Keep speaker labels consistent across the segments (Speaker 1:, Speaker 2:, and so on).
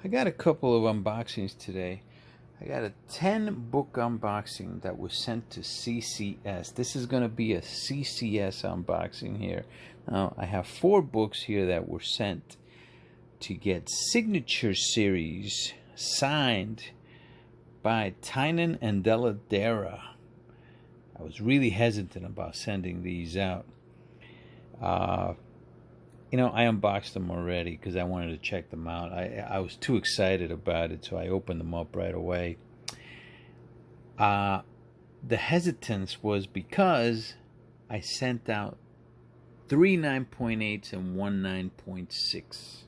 Speaker 1: I got a couple of unboxings today. I got a 10 book unboxing that was sent to CCS. This is going to be a CCS unboxing here. Now, I have 4 books here that were sent to get signature series signed by Tynan and Deladera. I was really hesitant about sending these out. I unboxed them already because I wanted to check them out. I was too excited about it, so I opened them up right away. The hesitance was because I sent out 3 9.8s and 1 9.6.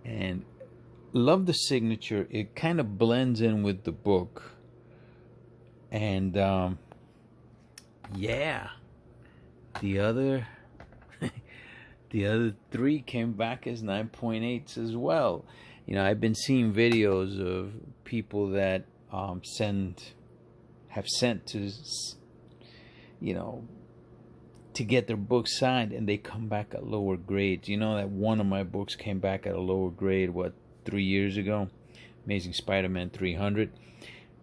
Speaker 1: And love the signature. It kind of blends in with the book. And yeah, the other 3 came back as 9.8s as well. I've been seeing videos of people that have sent to to get their books signed, and they come back at lower grades. That one of my books came back at a lower grade 3 years ago, Amazing Spider-Man 300.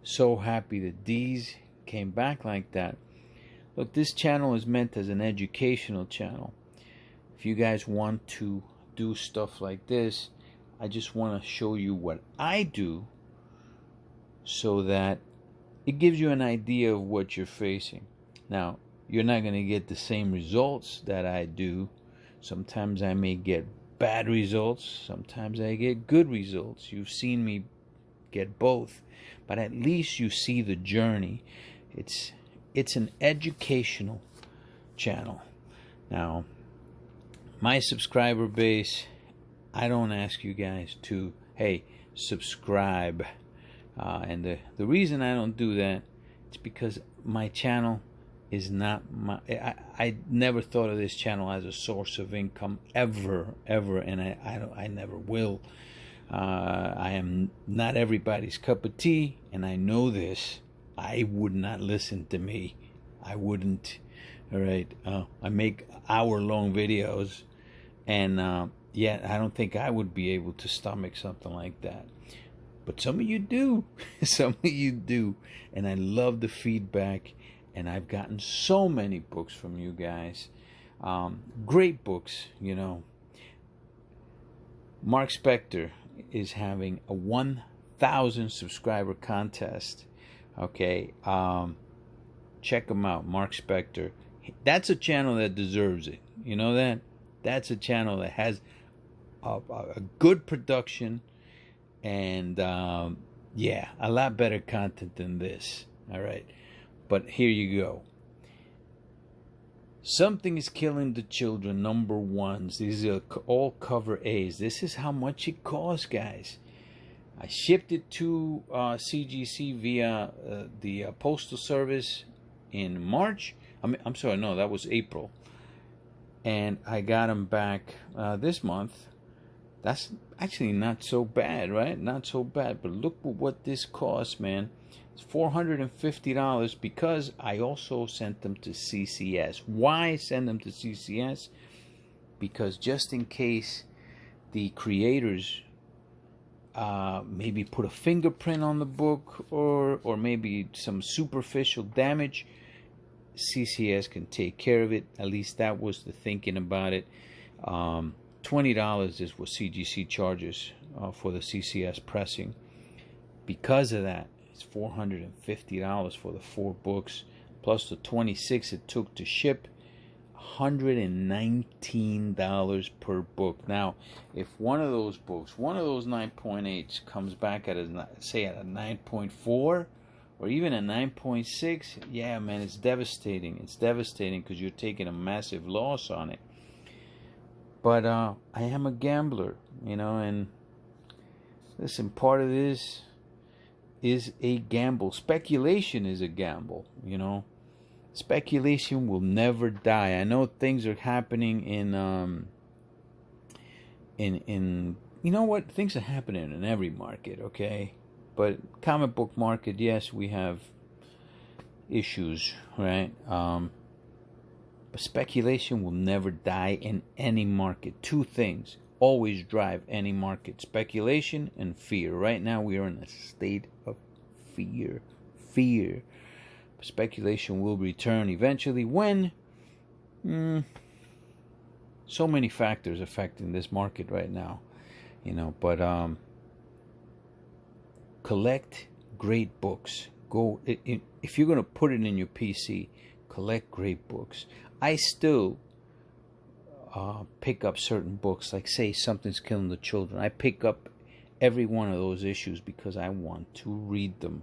Speaker 1: So happy that these came back like that. Look, this channel is meant as an educational channel. If you guys want to do stuff like this, I just want to show you what I do so that it gives you an idea of what you're facing. Now, you're not going to get the same results that I do. Sometimes I may get bad results. Sometimes I get good results. You've seen me get both. But at least you see the journey. It's an educational channel. Now, my subscriber base, I don't ask you guys to, hey, subscribe. And the reason I don't do that is because my channel is not I never thought of this channel as a source of income ever, and I never will. I am not everybody's cup of tea, and I know this. I would not listen to me. I wouldn't. All right. I make hour-long videos, and I don't think I would be able to stomach something like that. But some of you do. Some of you do. And I love the feedback. And I've gotten so many books from you guys. Great books, Mark Spector is having a 1,000 subscriber contest. Okay. Check him out, Mark Spector. That's a channel that deserves it. You know that? That's a channel that has a good production and a lot better content than this. All right. But here you go. Something is Killing the Children, #1s. These are all cover A's. This is how much it costs, guys. I shipped it to CGC via the Postal Service in March. I'm sorry, no, that was April. And I got them back this month. That's actually not so bad, right? Not so bad. But look what this costs, man. It's $450 because I also sent them to CCS. Why send them to CCS? Because just in case the creators maybe put a fingerprint on the book or maybe some superficial damage, CCS can take care of it. At least that was the thinking about it. $20 is what CGC charges for the CCS pressing. Because of that, it's $450 for the 4 books, plus the $26 it took to ship. $119 per book. Now, if one of those books, one of those 9.8s comes back at a 9.4 or even a 9.6, yeah, man, it's devastating. It's devastating because you're taking a massive loss on it. But I am a gambler, and listen, part of this is a gamble. Speculation is a gamble, Speculation will never die. I know things are happening in things are happening in every market, okay? But comic book market, yes, we have issues, right? But speculation will never die in any market. 2 things. always drive any market: speculation and fear. Right now we are in a state of fear. Speculation will return eventually when so many factors affecting this market right now, but collect great books. If you're going to put it in your PC, collect great books. I still pick up certain books, like say Something's Killing the Children. I pick up every one of those issues because I want to read them.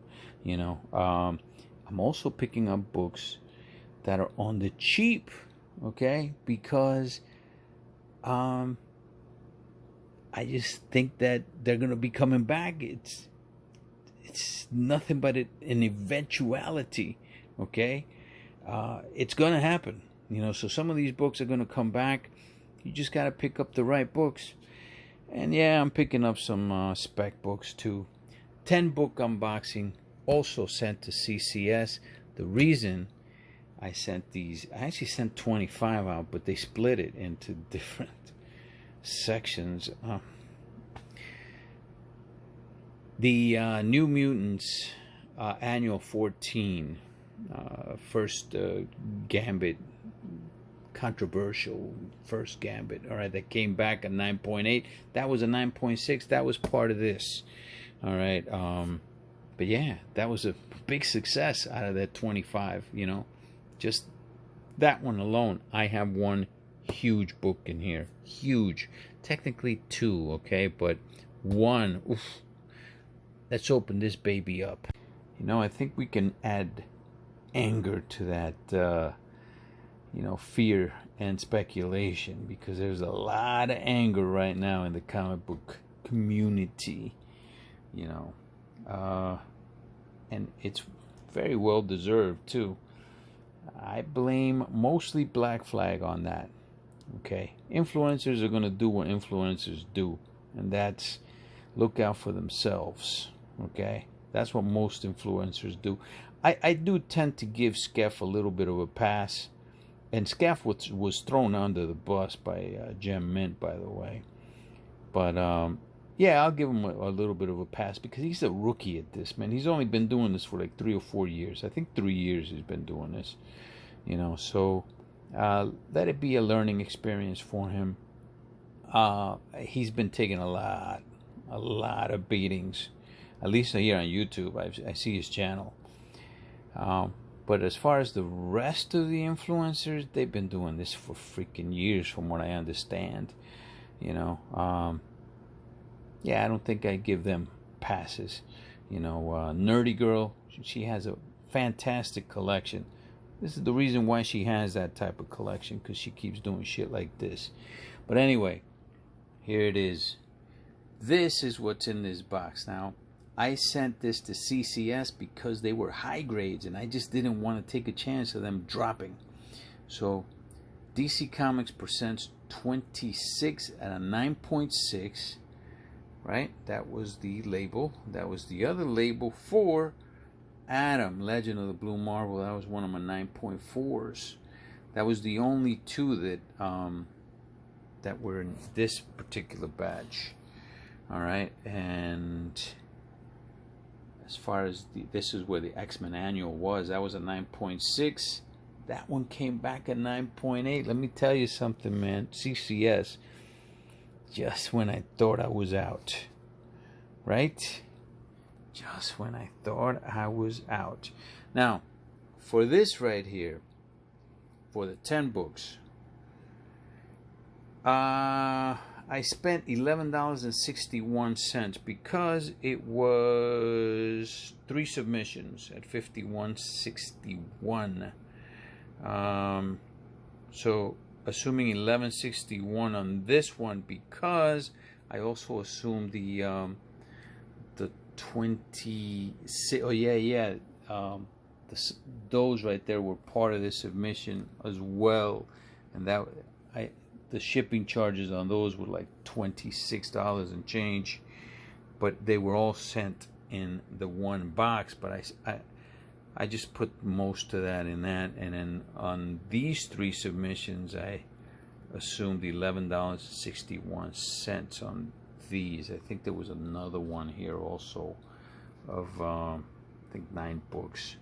Speaker 1: I'm also picking up books that are on the cheap, okay, because I just think that they're going to be coming back. It's nothing but an eventuality, okay? It's going to happen, so some of these books are going to come back. You just got to pick up the right books. And yeah, I'm picking up some spec books too. 10-book unboxing, also sent to CCS. The reason I sent these, I actually sent 25 out, but they split it into different sections. The New Mutants Annual 14, first Gambit, controversial first Gambit, all right, that came back at 9.8. That was a 9.6. That was part of this, all right. But yeah, that was a big success out of that 25, just that one alone. I have one huge book in here, huge, technically two, okay, but one. Oof. Let's open this baby up. I think we can add anger to that, fear and speculation, because there's a lot of anger right now in the comic book community, and it's very well deserved too. I blame mostly Black Flag on that, okay? Influencers are going to do what influencers do, and that's look out for themselves, okay? That's what most influencers do. I do tend to give Skeff a little bit of a pass, and Skeff was thrown under the bus by Gem Mint, by the way. But yeah, I'll give him a little bit of a pass because he's a rookie at this, man. He's only been doing this for like 3 or 4 years. I think 3 years he's been doing this, so let it be a learning experience for him. He's been taking a lot of beatings, at least here on YouTube. I see his channel. But as far as the rest of the influencers, they've been doing this for freaking years, from what I understand. Yeah, I don't think I give them passes. Nerdy Girl, she has a fantastic collection. This is the reason why she has that type of collection, because she keeps doing shit like this. But anyway, here it is. This is what's in this box. Now, I sent this to CCS because they were high grades, and I just didn't want to take a chance of them dropping. So, DC Comics presents 26 at a 9.6. Right? That was the label. That was the other label for Adam, Legend of the Blue Marvel. That was one of my 9.4s. That was the only two that were in this particular batch. All right, and as far as this is where the X-Men Annual was. That was a 9.6. That one came back at 9.8. Let me tell you something, man. CCS. Just when I thought I was out, right? Just when I thought I was out. Now, for this right here, for the 10 books, I spent $11.61 because it was 3 submissions at $51.61. So assuming $11.61 on this one, because I also assumed the 26. Oh yeah. Those right there were part of the submission as well, and the shipping charges on those were like $26 and change, but they were all sent in the one box. But I just put most of that in that, and then on these 3 submissions, I assumed $11.61 on these. I think there was another one here also of I think 9 books.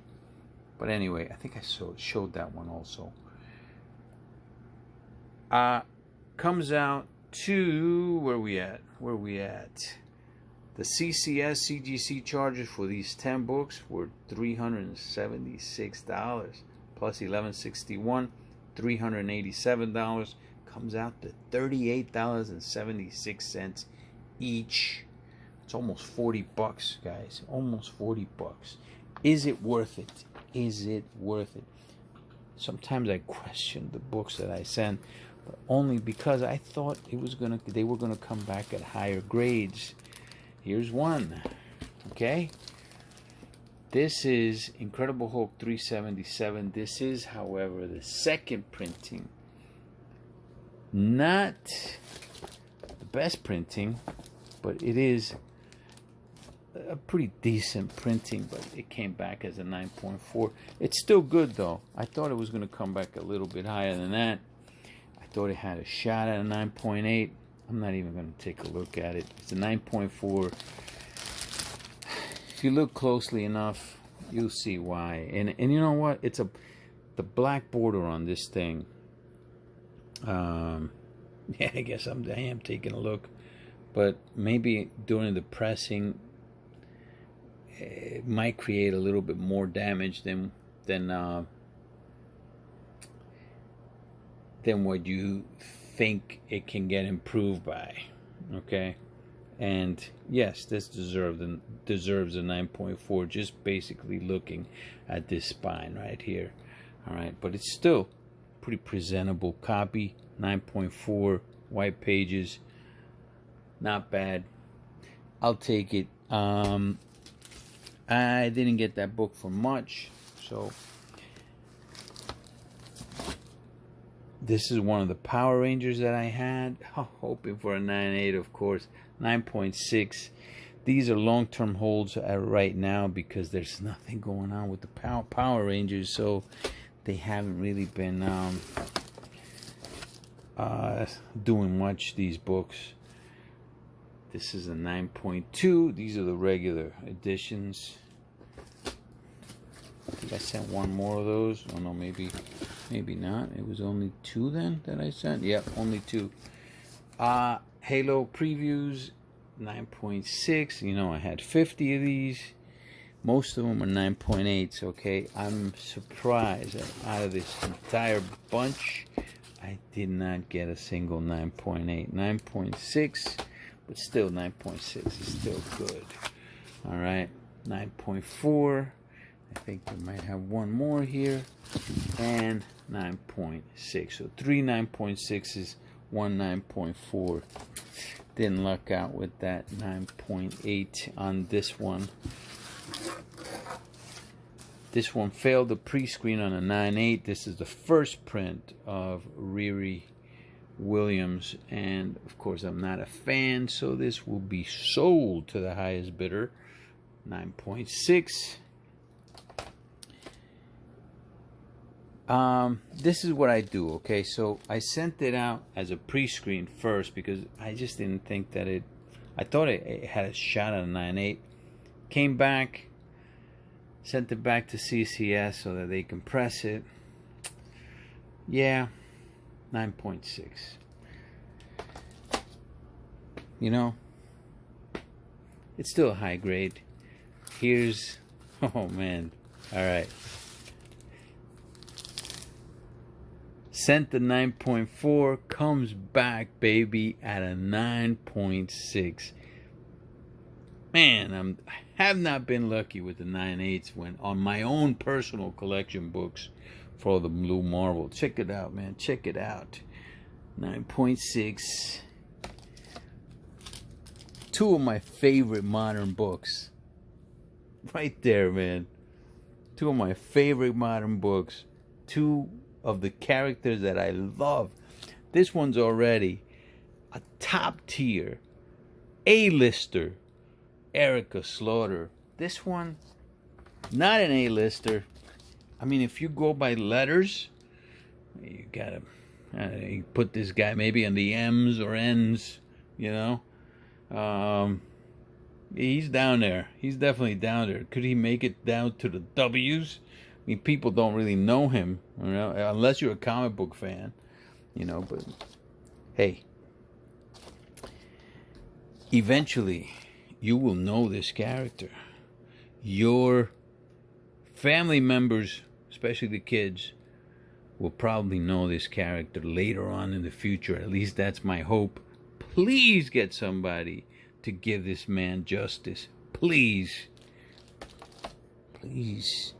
Speaker 1: But anyway, I think I showed that one also. Comes out to where we at? The CCS CGC charges for these 10 books were $376 plus $11.61, $387. Comes out to $38.76 each. It's almost 40 bucks, guys. Almost 40 bucks. Is it worth it? Is it worth it? Sometimes I question the books that I send, but only because I thought they were gonna come back at higher grades. Here's one. Okay. This is Incredible Hulk 377. This is, however, the second printing. Not the best printing, but it is a pretty decent printing, but it came back as a 9.4. It's still good though. I thought it was going to come back a little bit higher than that. I thought it had a shot at a 9.8. I'm not even going to take a look at it. It's a 9.4. If you look closely enough, you'll see why. And you know what? It's the black border on this thing. Yeah, I guess I am taking a look, but maybe during the pressing, it might create a little bit more damage than what you think it can get improved by. Okay, and yes, this deserves a 9.4 just basically looking at this spine right here. All right, but it's still pretty presentable copy. 9.4 white pages, not bad. I'll take it. I didn't get that book for much, so this is one of the Power Rangers that I had, hoping for a 9.8, of course. 9.6. These are long-term holds right now because there's nothing going on with the Power Rangers, so they haven't really been doing much, these books. This is a 9.2. These are the regular editions. I think I sent one more of those. Oh no, maybe not. It was only 2 then that I sent. Yep, only 2. Halo previews, 9.6. You know, I had 50 of these. Most of them are 9.8s. Okay, I'm surprised that out of this entire bunch, I did not get a single 9.8. 9.6. But still, 9.6 is still good. All right, 9.4. I think we might have one more here. And 9.6. So 3 9.6s, 1 9.4. Didn't luck out with that 9.8 on this one. This one failed the pre-screen on a 9.8. This is the first print of Riri Williams, and of course I'm not a fan, so this will be sold to the highest bidder. 9.6. This is what I do. Okay, so I sent it out as a pre-screen first because I just didn't think that I thought it had a shot at a 9.8. Came back, sent it back to CCS so that they can press it. Yeah, 9.6. You know, it's still a high grade. Here's, oh man, all right. Sent the 9.4, comes back, baby, at a 9.6. Man, I have not been lucky with the 9.8s when on my own personal collection books for the Blue Marble. Check it out, man. Check it out. 9.6. 2 of my favorite modern books. Right there, man. 2 of my favorite modern books. 2 of the characters that I love. This one's already a top tier A-lister, Erica Slaughter. This one, not an A-lister. I mean, if you go by letters, you gotta He put this guy maybe on the M's or N's, you know. He's down there. He's definitely down there. Could he make it down to the W's? I mean, people don't really know him, you know, unless you're a comic book fan, you know. But hey, eventually, you will know this character. Your family members, especially the kids, will probably know this character later on in the future. At least that's my hope. Please get somebody to give this man justice. Please. Please.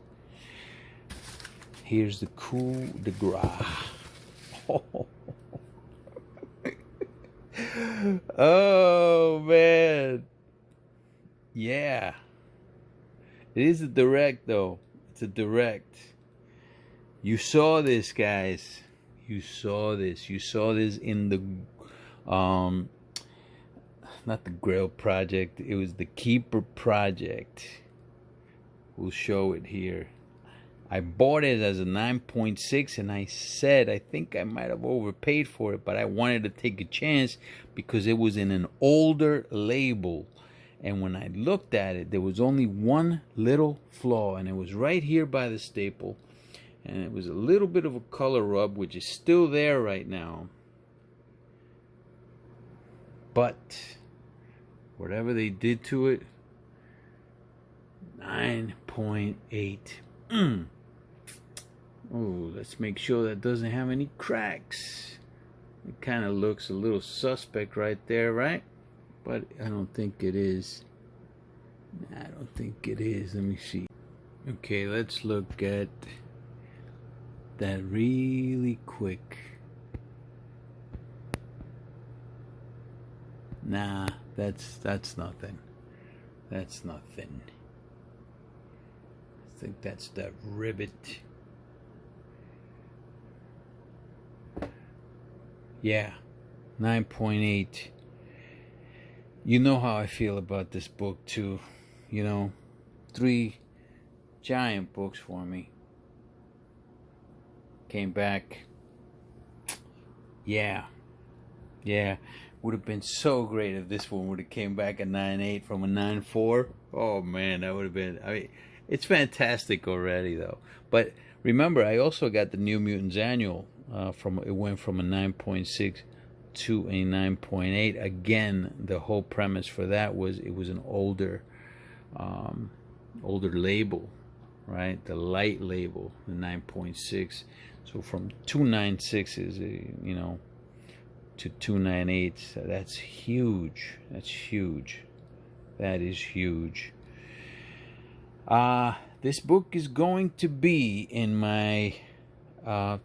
Speaker 1: Here's the coup de grace. Oh, man. Yeah. It is a direct, though. It's a direct. You saw this, guys. You saw this. You saw this in the not the Grail Project. It was the Keeper Project. We'll show it here. I bought it as a 9.6, and I said I think I might have overpaid for it, but I wanted to take a chance because it was in an older label. And when I looked at it, there was only one little flaw, and it was right here by the staple. And it was a little bit of a color rub, which is still there right now. But whatever they did to it, 9.8. Oh, let's make sure that doesn't have any cracks. It kind of looks a little suspect right there, right? But I don't think it is. I don't think it is. Let me see. Okay, let's look at that really quick. Nah, that's nothing. That's nothing. I think that's that rivet. Yeah, 9.8. You know how I feel about this book too. You know, 3 giant books for me. Came back. Yeah. Would have been so great if this one would have came back at 9.8 from a 9.4. Oh man, that would have been. I mean, it's fantastic already though. But remember, I also got the New Mutants Annual. It went from a 9.6 to a 9.8. Again, the whole premise for that was it was an older label, right? The light label, the 9.6. So from 296s, you know, to 298s, that's huge. That's huge. That is huge. This book is going to be in my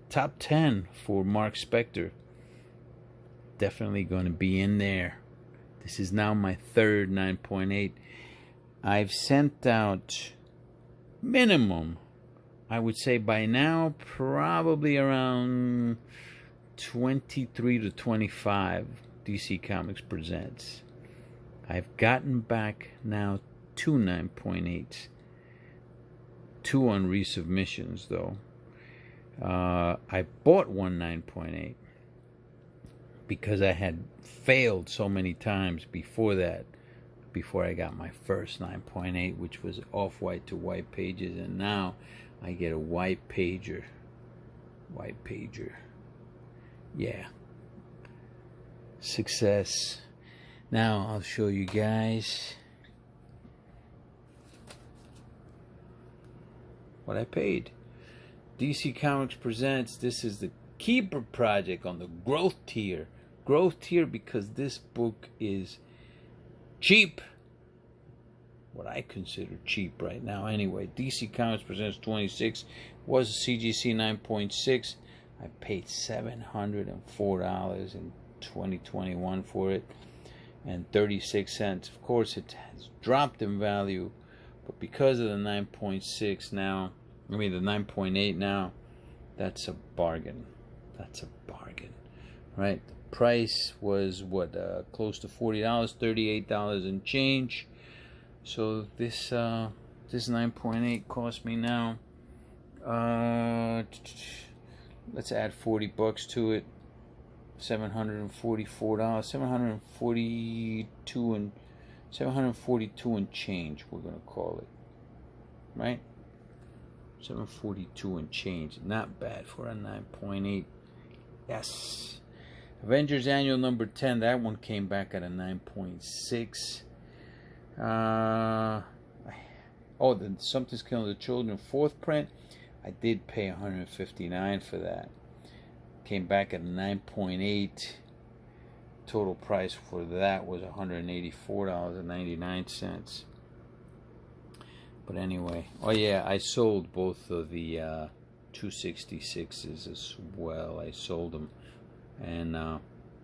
Speaker 1: top 10 for Mark Spector. Definitely going to be in there. This is now my third 9.8. I've sent out minimum, I would say by now, probably around 23 to 25 DC Comics Presents. I've gotten back now 2 9.8s. 2 on resubmissions, though. I bought one 9.8 because I had failed so many times before that, before I got my first 9.8, which was off-white to white pages, and now I get a white pager. White pager. Yeah. Success. Now I'll show you guys what I paid. DC Comics Presents, this is the Keeper Project on the growth tier. Growth tier because this book is cheap. What I consider cheap right now anyway. DC Comics Presents 26 was a CGC 9.6. I paid $704 in 2021 for it, and 36 cents. Of course, it has dropped in value, but because of the 9.6 now, I mean the 9.8 now, that's a bargain. That's a bargain, right? The price was what, close to $40, $38 and change. So this 9.8 cost me now. Let's add $40 to it. $744, 742 and change, we're gonna call it, right? 742 and change, not bad for a 9.8. Yes. Avengers Annual number 10, that one came back at a 9.6. Then Something's Killing the Children, fourth print, I did pay $159 for that. Came back at a 9.8. Total price for that was $184.99. But anyway, oh yeah, I sold both of the 266s as well. I sold them, and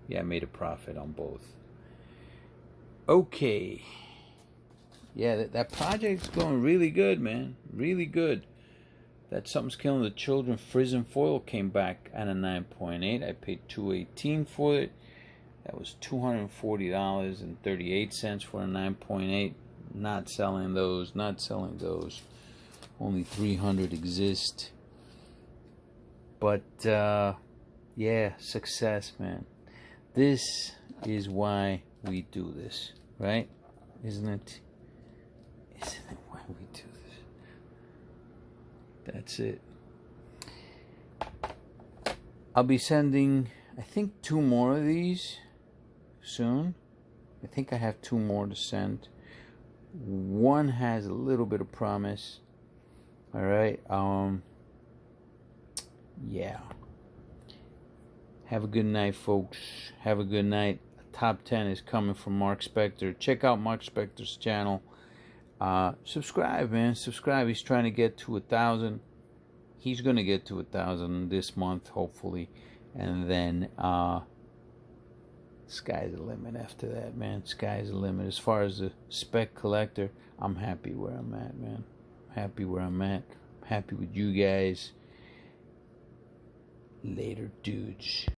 Speaker 1: yeah, I made a profit on both. Okay, yeah, that project's going really good, man, really good. That Something's Killing the Children Frizz Foil came back at a 9.8. I paid $218 for it. That was $240.38 for a 9.8. Not selling those. Only 300 exist. But yeah, success, man. This is why we do this, right? Isn't it? Isn't it why we do this? That's it. I'll be sending, I think, 2 more of these soon. I think I have 2 more to send. One has a little bit of promise. All right. Yeah. Have a good night, folks. Have a good night. Top 10 is coming from Mark Spector. Check out Mark Spector's channel. Subscribe, man. Subscribe. He's trying to get to 1,000. He's gonna get to 1,000 this month, hopefully, and then sky's the limit after that, man. Sky's the limit. As far as the spec collector, I'm happy where I'm at, man. Happy where I'm at. Happy with you guys. Later, dudes.